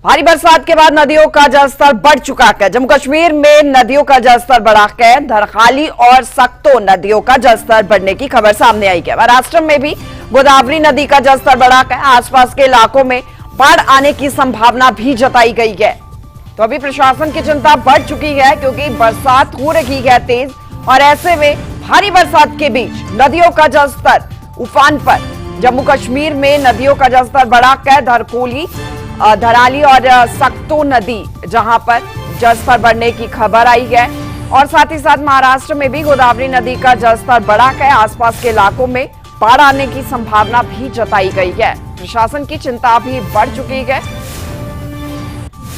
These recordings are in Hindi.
भारी बरसात के बाद नदियों का जलस्तर बढ़ चुका है। जम्मू कश्मीर में नदियों का जलस्तर बढ़ा है। धरखाली और सक्तो नदियों का जलस्तर बढ़ने की खबर सामने आई है। महाराष्ट्र में भी गोदावरी नदी का जलस्तर बढ़ा है। आसपास के इलाकों में बाढ़ आने की संभावना भी जताई गई है। तो अभी प्रशासन की चिंता बढ़ चुकी है क्योंकि बरसात हो रही है तेज, और ऐसे में भारी बरसात के बीच नदियों का जलस्तर उफान पर। जम्मू कश्मीर में नदियों का जलस्तर बढ़ा है। धराली और सक्तो नदी जहां पर जलस्तर बढ़ने की खबर आई है, और साथ ही साथ महाराष्ट्र में भी गोदावरी नदी का जलस्तर बढ़ा है। आसपास के इलाकों में बाढ़ आने की संभावना भी जताई गई है। प्रशासन की चिंता भी बढ़ चुकी है।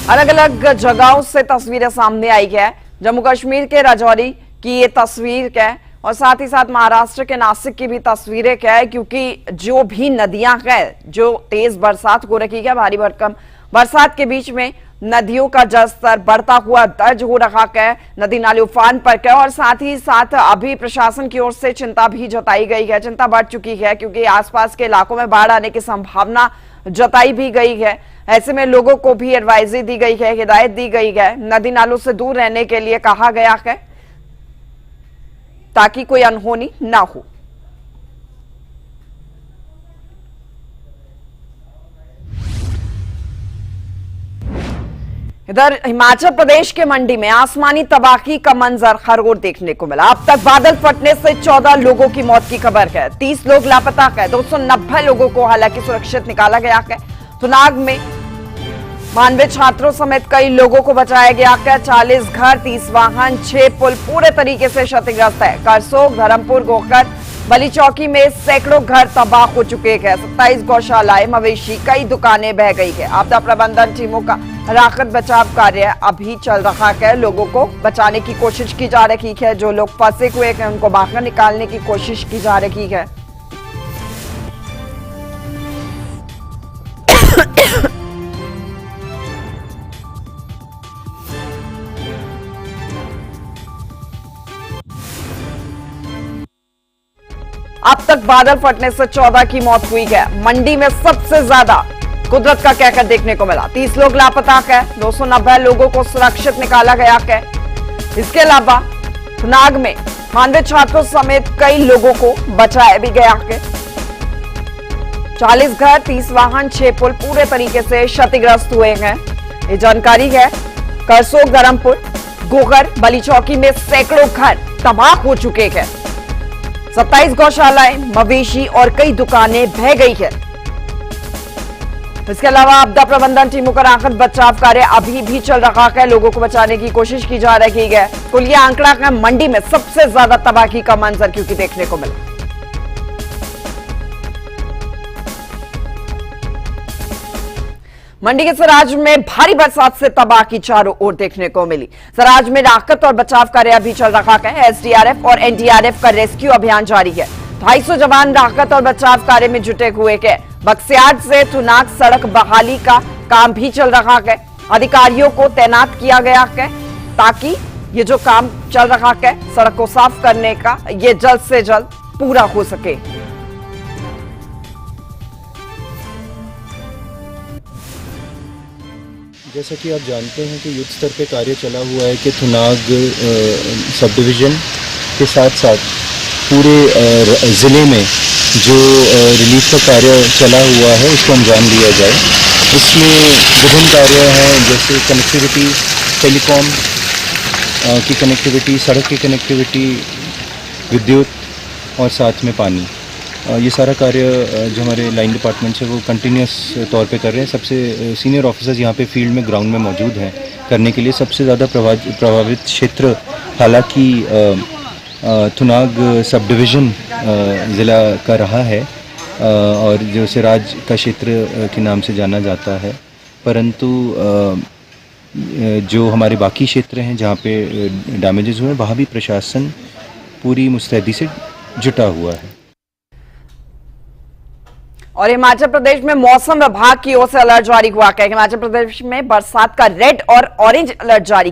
अलग अलग जगहों से तस्वीरें सामने आई है। जम्मू कश्मीर के राजौरी की ये तस्वीर है, और साथ ही साथ महाराष्ट्र के नासिक की भी तस्वीरें क्या है, क्योंकि जो भी नदियां हैं, जो तेज बरसात हो रही है, भारी भरकम बरसात के बीच में नदियों का जलस्तर बढ़ता हुआ दर्ज हो रहा है। नदी नाले उफान पर है, और साथ ही साथ अभी प्रशासन की ओर से चिंता भी जताई गई है। चिंता बढ़ चुकी है क्योंकि आसपास के इलाकों में बाढ़ आने की संभावना जताई भी गई है। ऐसे में लोगों को भी एडवाइजरी दी गई है, हिदायत दी गई है, नदी नालों से दूर रहने के लिए कहा गया है ताकि कोई अनहोनी ना हो। इधर हिमाचल प्रदेश के मंडी में आसमानी तबाही का मंजर हर ओर देखने को मिला। अब तक बादल फटने से 14 लोगों की मौत की खबर है। 30 लोग लापता है। 290 लोगों को हालांकि सुरक्षित निकाला गया है। थुनाग में 92 छात्रों समेत कई लोगों को बचाया गया है। 40 घर, 30 वाहन, 6 पुल पूरे तरीके से क्षतिग्रस्त है। करसोग, धर्मपुर, गोकर, बली चौकी में सैकड़ों घर तबाह हो चुके हैं। 27 गौशालाएं, मवेशी, कई दुकानें बह गई है। आपदा प्रबंधन टीमों का राहत बचाव कार्य अभी चल रहा है। लोगों को बचाने की कोशिश की जा रही है। जो लोग फंसे हुए हैं उनको बाहर निकालने की कोशिश की जा रही है। अब तक बादल फटने से 14 की मौत हुई है। मंडी में सबसे ज्यादा कुदरत का कहर देखने को मिला। 30 लोग लापता है। 290 लोगों को सुरक्षित निकाला गया है। इसके अलावा नाग में 92 छात्रों समेत कई लोगों को बचाया भी गया है। 40 घर, 30 वाहन, 6 पुल पूरे तरीके से क्षतिग्रस्त हुए हैं। ये जानकारी है। करसोग, धर्मपुर, गोगर, बली चौकी में सैकड़ों घर तबाह हो चुके हैं। 27 गौशालाएं, मवेशी और कई दुकानें बह गई है। इसके अलावा आपदा प्रबंधन टीमों का राहत बचाव कार्य अभी भी चल रहा है। लोगों को बचाने की कोशिश की जा रही है। कुल यह आंकड़ा है मंडी में सबसे ज्यादा तबाही का मंजर क्योंकि देखने को मिला। मंडी के सराज में भारी बरसात से तबाही चारों ओर देखने को मिली। सराज में राहत और बचाव कार्य अभी चल रहा है। एसडीआरएफ और एनडीआरएफ का रेस्क्यू अभियान जारी है। 250 जवान राहत और बचाव कार्य में जुटे हुए हैं। बक्सियाट से थुनाग सड़क बहाली का काम भी चल रहा है। अधिकारियों को तैनात किया गया है ताकि ये जो काम चल रहा है सड़क को साफ करने का, ये जल्द से जल्द पूरा हो सके। जैसा कि आप जानते हैं कि युद्ध स्तर पे कार्य चला हुआ है कि थुनाग सब डिवीज़न के साथ साथ पूरे ज़िले में जो रिलीफ का कार्य चला हुआ है उसको अंजाम दिया जाए। इसमें विभिन्न कार्य हैं जैसे कनेक्टिविटी, टेलीकॉम की कनेक्टिविटी, सड़क की कनेक्टिविटी, विद्युत और साथ में पानी। ये सारा कार्य जो हमारे लाइन डिपार्टमेंट है वो कंटिन्यूस तौर पे कर रहे हैं। सबसे सीनियर ऑफिसर्स यहाँ पे फील्ड में ग्राउंड में मौजूद हैं करने के लिए। सबसे ज़्यादा प्रभावित क्षेत्र हालांकि थुनाग सब डिवीज़न ज़िला का रहा है, और जो सिराज का क्षेत्र के नाम से जाना जाता है, परंतु जो हमारे बाकी क्षेत्र हैं जहाँ पे डैमेजेस हुए हैं वहाँ भी प्रशासन पूरी मुस्तैदी से जुटा हुआ है। और हिमाचल प्रदेश में मौसम विभाग की ओर से अलर्ट जारी हुआ है। हिमाचल प्रदेश में बरसात का रेड और ऑरेंज अलर्ट जारी किया।